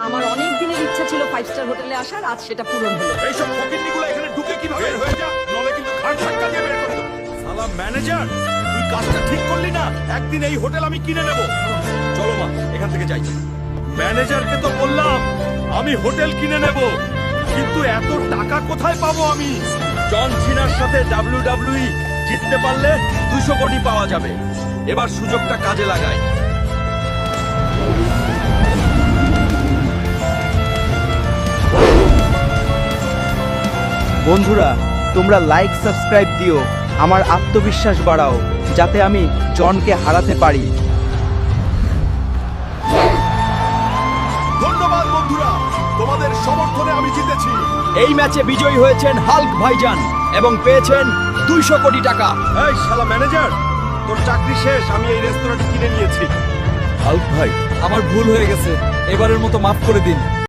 আমার অনেক দিনের ইচ্ছা ছিল 5 স্টার হোটেলে আসার, আজ সেটা পূরণ হলো। এইসব ফকিন্নিগুলো এখানে ঢুকে কিভাবে বের হয়ে যা, নলে কিন্তু ঘাট ধাক্কা দিয়ে বের করে দেবো। শালা ম্যানেজার, তুই কাজটা ঠিক করলি না। একদিন এই হোটেল আমি কিনে নেব। চলো মা, এখান থেকে যাই। ম্যানেজারকে তো বললাম আমি হোটেল কিনে নেব, কিন্তু এত টাকা কোথায় পাবো আমি? জন সিনার সাথে WWE জিততে পারলে 200 কোটি পাওয়া যাবে। এবার সুযোগটা কাজে লাগাই। বন্ধুরা, তোমরা লাইক সাবস্ক্রাইব দিও, আমার আত্মবিশ্বাস বাড়াও যাতে আমি জনকে হারাতে পারি। ধন্যবাদ বন্ধুরা, তোমাদের সমর্থনে আমি জিতেছি। এই ম্যাচে বিজয়ী হয়েছেন হাল্ক ভাইজান এবং পেয়েছেন 200 কোটি টাকা। এই শালা ম্যানেজার, তোর চাকরি শেষ। আমি এই রেস্তোরাঁটি কিনে নিয়েছি। হাল্ক ভাই, আমার ভুল হয়ে গেছে, এবারের মতো মাফ করে দিন।